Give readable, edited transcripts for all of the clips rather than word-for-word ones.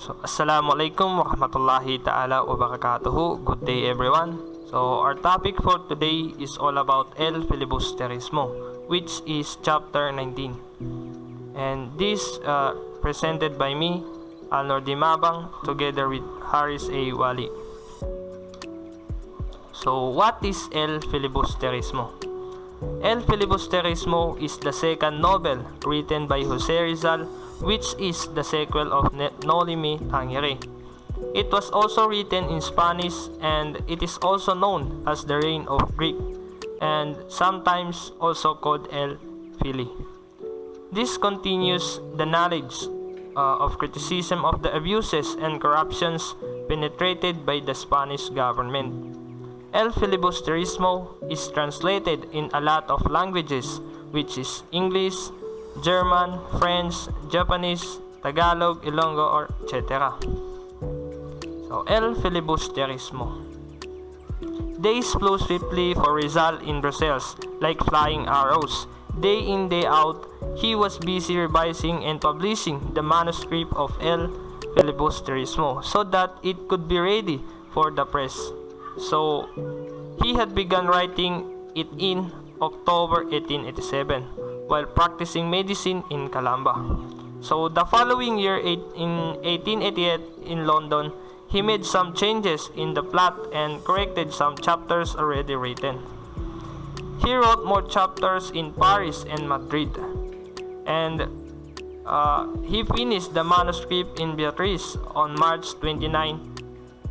So, Assalamualaikum warahmatullahi ta'ala wabarakatuhu. Good day everyone. So, our topic for today is all about El Filibusterismo, which is chapter 19. And this presented by me, Alnor Dimabang, together with Haris A. Wali. So, what is El Filibusterismo? El Filibusterismo is the second novel written by Jose Rizal, which is the sequel of Noli Me Tangere. It was also written in Spanish, and it is also known as the Reign of Greek, and sometimes also called El Fili. This continues the knowledge of criticism of the abuses and corruptions penetrated by the Spanish government. El Filibusterismo is translated in a lot of languages, which is English, German, French, Japanese, Tagalog, Ilonggo, or etc. So, El Filibusterismo. Days flew swiftly for Rizal in Brussels like flying arrows. Day in, day out, he was busy revising and publishing the manuscript of El Filibusterismo so that it could be ready for the press. So, he had begun writing it in October 1887. While practicing medicine in Calamba. So the following year, in 1888 in London, he made some changes in the plot and corrected some chapters already written. He wrote more chapters in Paris and Madrid, and he finished the manuscript in Beatrice on March 29,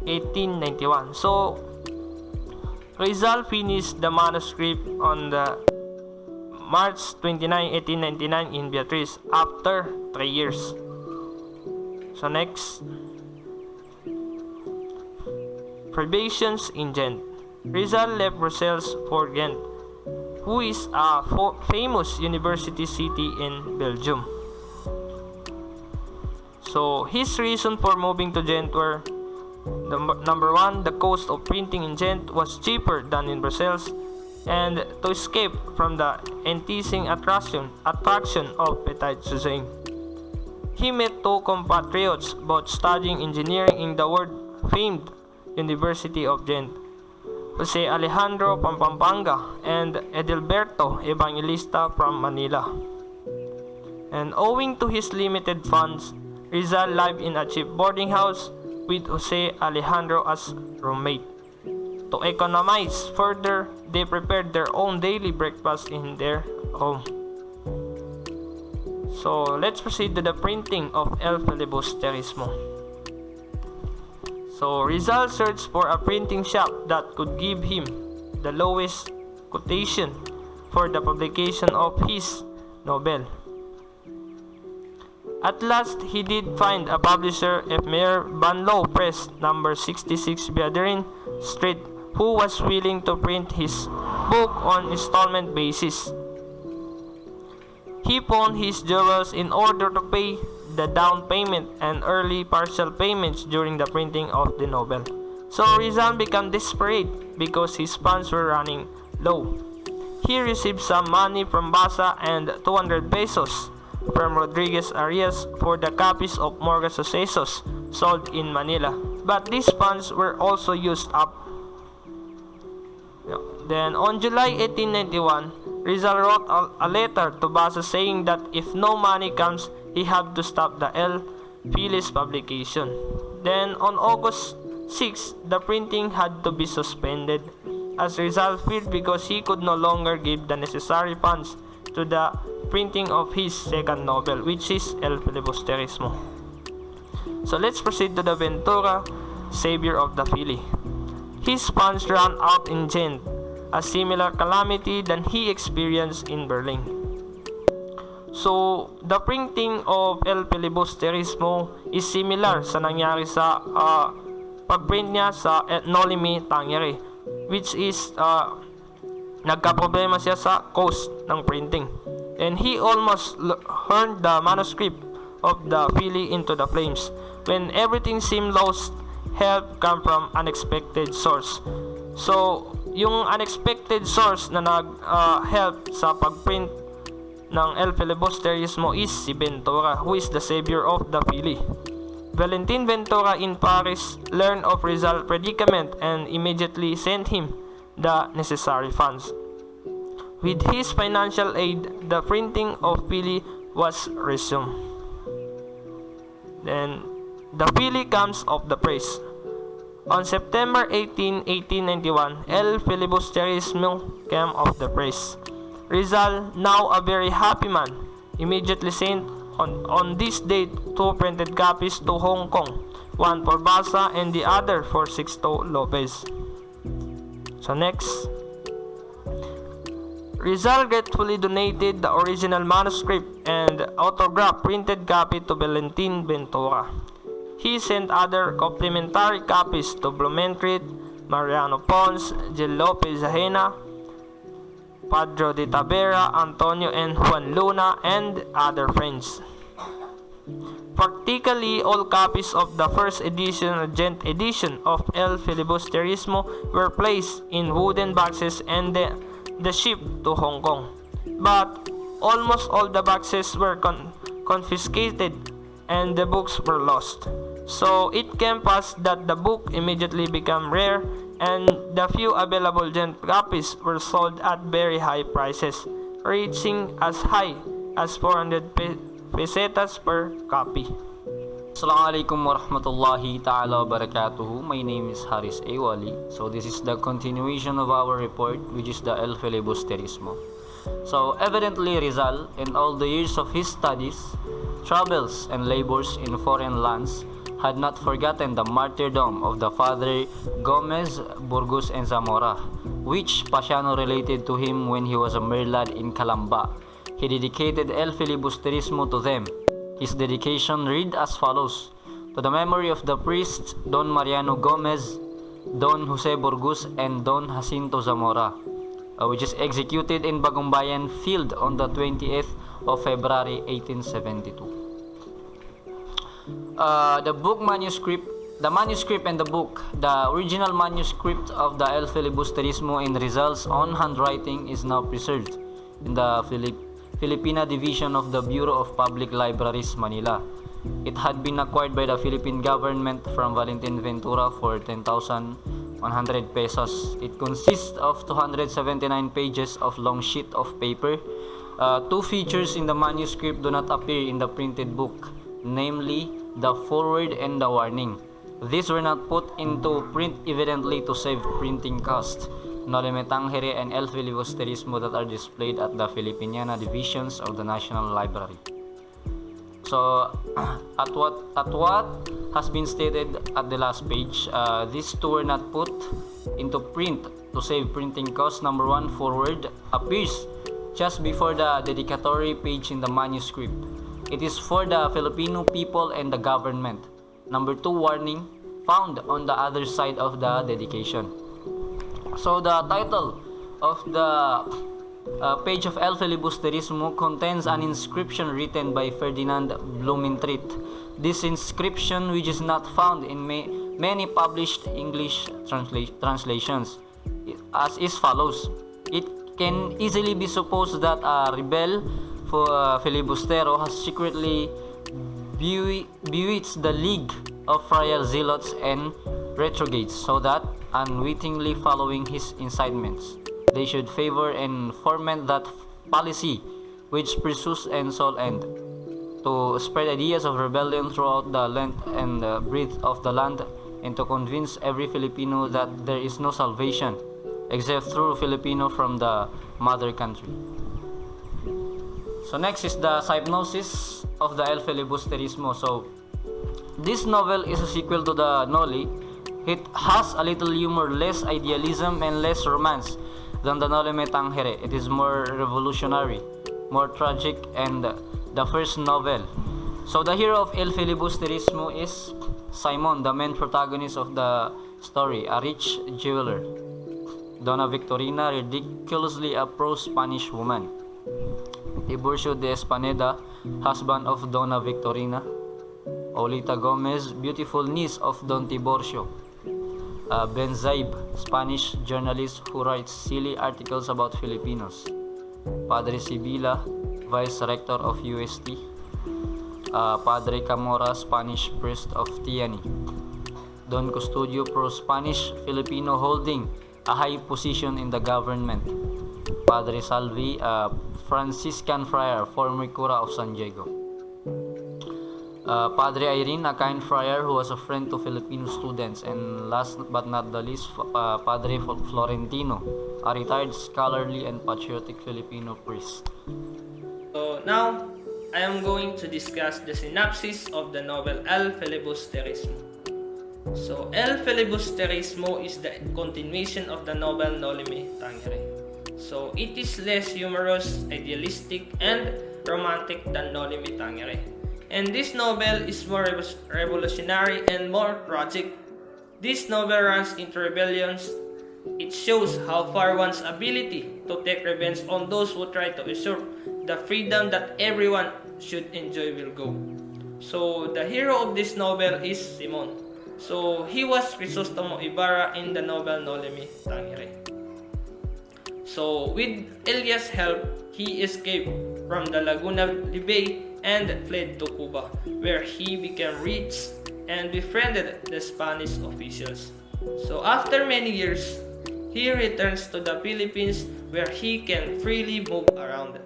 1891. So Rizal finished the manuscript on the March 29, 1899 in Beatrice after 3 years. So next, Privations in Ghent. Rizal left Brussels for Ghent, who is a famous university city in Belgium. So his reason for moving to Ghent were number one, the cost of printing in Ghent was cheaper than in Brussels, and to escape from the enticing attraction of Petit Suzanne. He met two compatriots both studying engineering in the world-famed University of Ghent, Jose Alejandro Pampanga and Edilberto Evangelista from Manila. And owing to his limited funds, Rizal lived in a cheap boarding house with Jose Alejandro as roommate. To economize further, they prepared their own daily breakfast in their home. So, let's proceed to the printing of El Filibusterismo. So, Rizal searched for a printing shop that could give him the lowest quotation for the publication of his novel. At last, he did find a publisher, Efmer Banlow Press, number 66 Biaderin Street, who was willing to print his book on installment basis. He pawned his jewels in order to pay the down payment and early partial payments during the printing of the novel. So Rizal became desperate because his funds were running low. He received some money from Basa and 200 pesos from Rodriguez Arias for the copies of Morgan Sucesos sold in Manila. But these funds were also used up. Then, on July 1891, Rizal wrote a letter to Basa saying that if no money comes, he had to stop the El Filis publication. Then, on August 6, the printing had to be suspended, as Rizal feared because he could no longer give the necessary funds to the printing of his second novel, which is El Filibusterismo. So, let's proceed to the Ventura, Savior of the Fili. His funds ran out in Ghent, a similar calamity than he experienced in Berlin. So, the printing of El Filibusterismo is similar sa nangyari sa pagprint niya sa Noli Me Tangere, which is nagka-problema siya sa cost ng printing. And he almost turned the manuscript of the Fili into the flames. When everything seemed lost, help come from unexpected source. So, yung unexpected source na nag-help sa pagprint ng El Filibusterismo is si Ventura, who is the savior of the Fili. Valentin Ventura in Paris learned of Rizal's predicament and immediately sent him the necessary funds. With his financial aid, the printing of Fili was resumed. Then, the Fili comes of the praise. On September 18, 1891, El Filibusterismo came of the praise. Rizal, now a very happy man, immediately sent on this date 2 printed copies to Hong Kong, one for Basa and the other for Sixto Lopez. So next, Rizal gratefully donated the original manuscript and autograph printed copy to Valentin Ventura. He sent other complimentary copies to Blumentritt, Mariano Pons, Gil Lopez Zahena, Padre de Tavera, Antonio and Juan Luna, and other friends. Practically all copies of the first edition or gent edition of El Filibusterismo were placed in wooden boxes and the shipped to Hong Kong. But almost all the boxes were confiscated and the books were lost. So it came past that the book immediately became rare and the few available gent copies were sold at very high prices, reaching as high as 400 pesetas per copy. Assalamualaikum warahmatullahi ta'ala wabarakatuh. My name is Haris Ewali. So this is the continuation of our report, which is the El Filibusterismo. So evidently Rizal, in all the years of his studies, travels and labors in foreign lands, had not forgotten the martyrdom of the Father Gomez, Burgos, and Zamora, which Pasiano related to him when he was a mere lad in Calamba. He dedicated El Filibusterismo to them. His dedication read as follows: to the memory of the priests Don Mariano Gomez, Don Jose Burgos, and Don Jacinto Zamora, which is executed in Bagumbayan Field on the 20th of February 1872. The manuscript and the book. The original manuscript of the El Filibusterismo in Rizal's own handwriting is now preserved in the Filipina Division of the Bureau of Public Libraries, Manila. It had been acquired by the Philippine government from Valentin Ventura for 10,100 pesos. It consists of 279 pages of long sheet of paper. Two features in the manuscript do not appear in the printed book, namely the foreword and the warning. These were not put into print evidently to save printing cost. Nolime Tangere and El Filibusterismo that are displayed at the Filipiniana divisions of the National Library. So, at what has been stated at the last page, these two were not put into print to save printing costs. Number one, foreword appears just before the dedicatory page in the manuscript. It is for the Filipino people and the government. Number two, warning, found on the other side of the dedication. So the title of the page of El Filibusterismo contains an inscription written by Ferdinand Blumentritt. This inscription, which is not found in many published English translations, as is follows. It can easily be supposed that a rebel filibustero has secretly bewitched the League of Friar Zealots and Retrogrades, so that, unwittingly following his incitements, they should favor and foment that policy which pursues and sole end to spread ideas of rebellion throughout the length and breadth of the land, and to convince every Filipino that there is no salvation except through Filipino from the mother country. So next is the synopsis of the El Filibusterismo. So this novel is a sequel to the Noli. It has a little humor, less idealism, and less romance than the Nolime Tangere. It is more revolutionary, more tragic, and the first novel. So the hero of El Filibusterismo is Simon, the main protagonist of the story, a rich jeweler. Donna Victorina, ridiculously a pro-Spanish woman. Tiburcio de Espaneda, husband of Donna Victorina. Olita Gomez, beautiful niece of Don Tiburcio. Ben Zaib, Spanish journalist who writes silly articles about Filipinos. Padre Sibila, vice rector of UST. Padre Camora, Spanish priest of Tiani. Don Custodio, pro-Spanish Filipino holding a high position in the government. Padre Salvi, a Franciscan friar, former cura of San Diego. Padre Irene, a kind friar who was a friend to Filipino students. And last but not the least, Padre Florentino, a retired scholarly and patriotic Filipino priest. So now, I am going to discuss the synopsis of the novel El Filibusterismo. So, El Filibusterismo is the continuation of the novel Noli Me Tangere. So, it is less humorous, idealistic, and romantic than Noli Me Tangere. And this novel is more revolutionary and more tragic. This novel runs into rebellions. It shows how far one's ability to take revenge on those who try to usurp the freedom that everyone should enjoy will go. So the hero of this novel is Simon. So he was Crisostomo Ibarra in the novel Noli Me Tangere. So with Elias' help, he escaped from the Laguna de Bay and fled to Cuba, where he became rich and befriended the Spanish officials. So after many years, he returns to the Philippines where he can freely move around.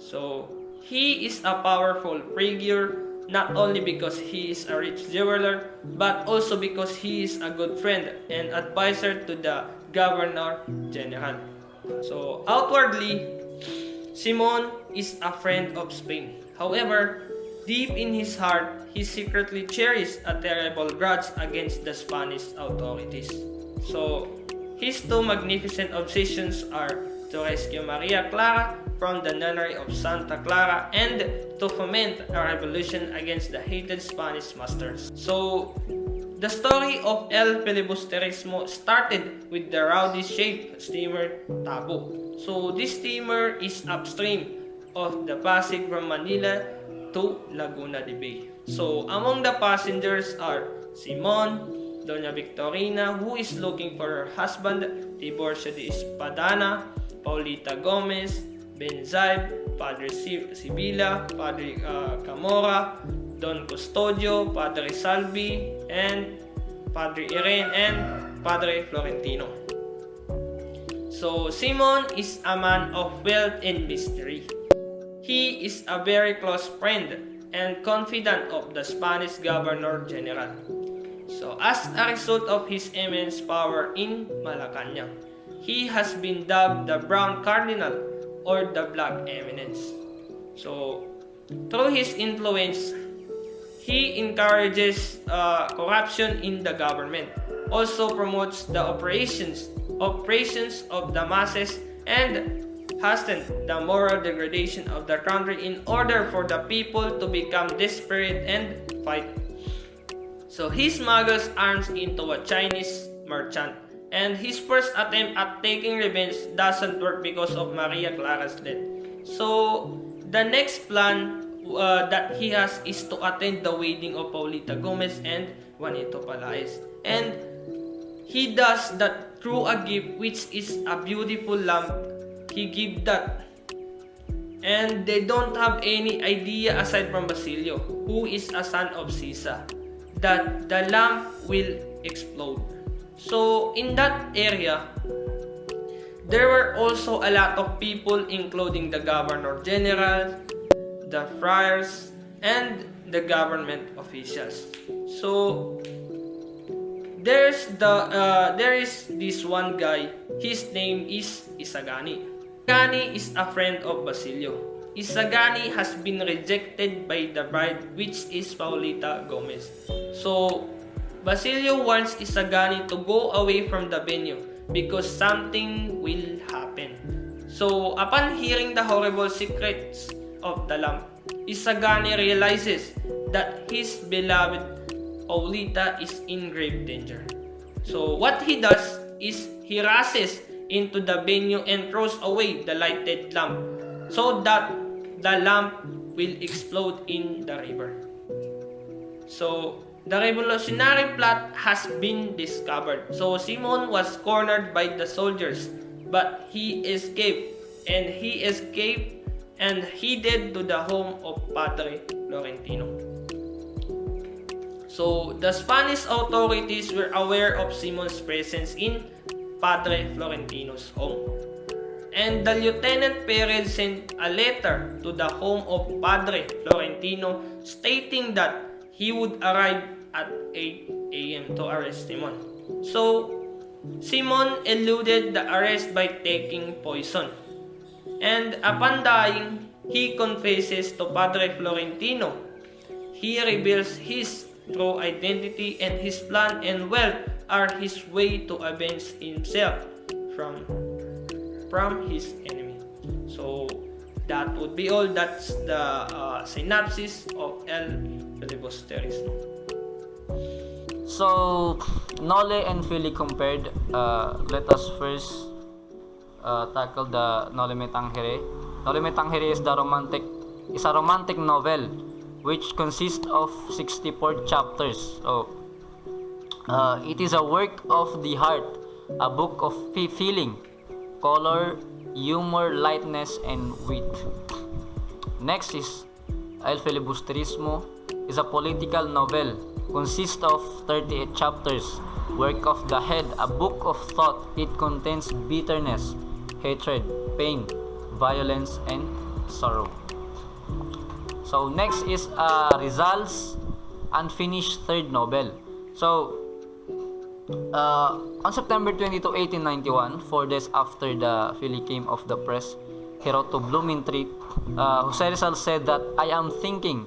So he is a powerful figure not only because he is a rich jeweler, but also because he is a good friend and advisor to the Governor General. So outwardly, Simon is a friend of Spain. However, deep in his heart, he secretly cherished a terrible grudge against the Spanish authorities. So his two magnificent obsessions are to rescue Maria Clara from the nunnery of Santa Clara and to foment a revolution against the hated Spanish masters. So, the story of El Filibusterismo started with the rowdy-shaped steamer Tabo. So, this steamer is upstream of the Pasig from Manila to Laguna de Bay. So, among the passengers are Simon, Doña Victorina, who is looking for her husband, Tiburcio de Espadana, Paulita Gomez, Benzaib, Padre Sibila, Padre Camora, Don Custodio, Padre Salvi, and Padre Irene, and Padre Florentino. So, Simon is a man of wealth and mystery. He is a very close friend and confidant of the Spanish Governor General. So, as a result of his immense power in Malacanang, he has been dubbed the Brown Cardinal or the Black Eminence. So, through his influence, he encourages corruption in the government, also promotes the operations of the masses, and hastened the moral degradation of the country in order for the people to become desperate and fight. So he smuggles arms into a Chinese merchant, and his first attempt at taking revenge doesn't work because of Maria Clara's death. So the next plan that he has is to attend the wedding of Paulita Gomez and Juanito Palaez. And he does that through a gift which is a beautiful lamp. He gives that. And they don't have any idea aside from Basilio, who is a son of Sisa, that the lamp will explode. So in that area, there were also a lot of people, including the Governor General, the friars, and the government officials. So there is this one guy. His name is Isagani. Isagani is a friend of Basilio. Isagani has been rejected by the bride, which is Paulita Gomez. So Basilio wants Isagani to go away from the venue because something will happen. So upon hearing the horrible secrets of the lamp, Isagani realizes that his beloved Paulita is in grave danger. So what he does is he rushes into the venue and throws away the lighted lamp so that the lamp will explode in the river. So the revolutionary plot has been discovered. So Simon was cornered by the soldiers, but he escaped and he headed to the home of Padre Florentino. So, the Spanish authorities were aware of Simon's presence in Padre Florentino's home. And the Lieutenant Perez sent a letter to the home of Padre Florentino stating that he would arrive at 8 a.m. to arrest Simon. So, Simon eluded the arrest by taking poison. And upon dying, he confesses to Padre Florentino. He reveals his true identity, and his plan and wealth are his way to avenge himself from his enemy. So that would be all. That's the synopsis of El Filibusterismo. So, Nole and Fili compared. Let us first tackle the Nole Me Tangere. Nole Me Tangere is a romantic novel which consists of 64 chapters. So, it is a work of the heart, a book of feeling, color, humor, lightness, and wit. Next is El Filibusterismo is a political novel, consists of 38 chapters, work of the head, a book of thought. It contains bitterness, hatred, pain, violence, and sorrow. So next is Rizal's unfinished third novel. So on September 22, 1891, 4 days after the Philly came off the press, he wrote to Blumentritt. Jose Rizal said that I am thinking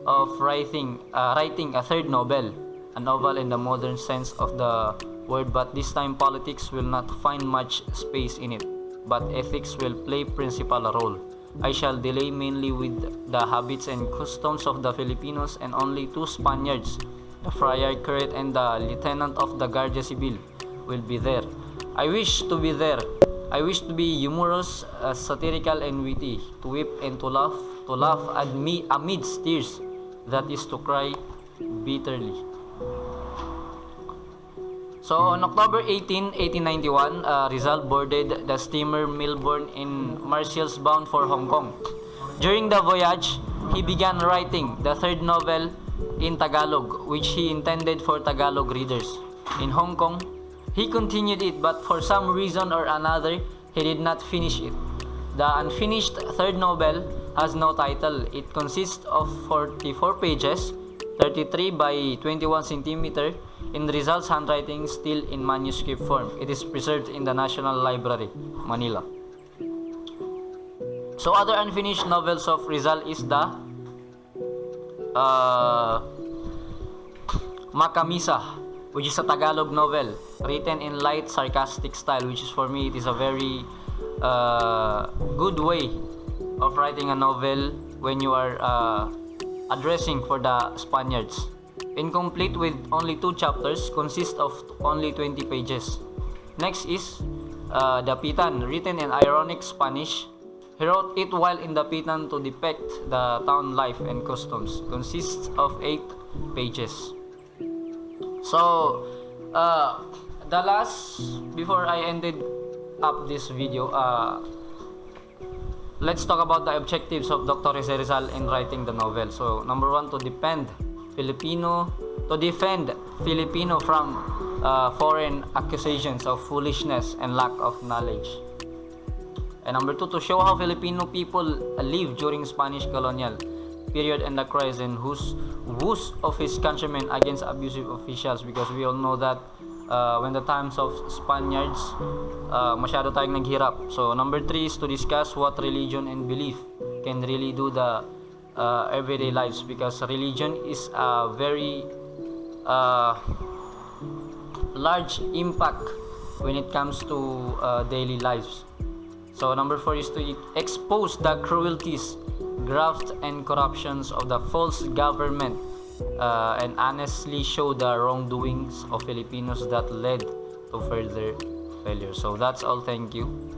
of writing a third novel, a novel in the modern sense of the word, but this time politics will not find much space in it, but ethics will play principal role. I shall delay mainly with the habits and customs of the Filipinos, and only 2 Spaniards, the friar curate and the lieutenant of the Guardia Civil, will be there. I wish to be there. I wish to be humorous, satirical, and witty, to weep and to laugh amidst tears, that is to cry bitterly. So on October 18, 1891, Rizal boarded the steamer Melbourne in Marseilles bound for Hong Kong. During the voyage, he began writing the third novel in Tagalog, which he intended for Tagalog readers. In Hong Kong, he continued it, but for some reason or another, he did not finish it. The unfinished third novel has no title. It consists of 44 pages, 33 by 21 centimeter, in Rizal's handwriting, still in manuscript form. It is preserved in the National Library, Manila. So other unfinished novels of Rizal is the Makamisa, which is a Tagalog novel written in light sarcastic style, which is, for me, it is a very good way of writing a novel when you are addressing for the Spaniards. Incomplete with only 2 chapters, consists of only 20 pages. Next is The Pitan, written in ironic Spanish. He wrote it while in the Pitan to depict the town life and customs. Consists of 8 pages. So, the last, before I ended up this video, let's talk about the objectives of Dr. Jose Rizal in writing the novel. So, number 1, to defend Filipino from foreign accusations of foolishness and lack of knowledge. And number 2, to show how Filipino people lived during Spanish colonial period and the cries and whose of his countrymen against abusive officials, because we all know that when the times of Spaniards, masyado tayong naghirap. So number 3 is to discuss what religion and belief can really do the everyday lives, because religion is a very large impact when it comes to daily lives. So number 4 is to expose the cruelties, graft, and corruptions of the false government, and honestly show the wrongdoings of Filipinos that led to further failure. So that's all. Thank you.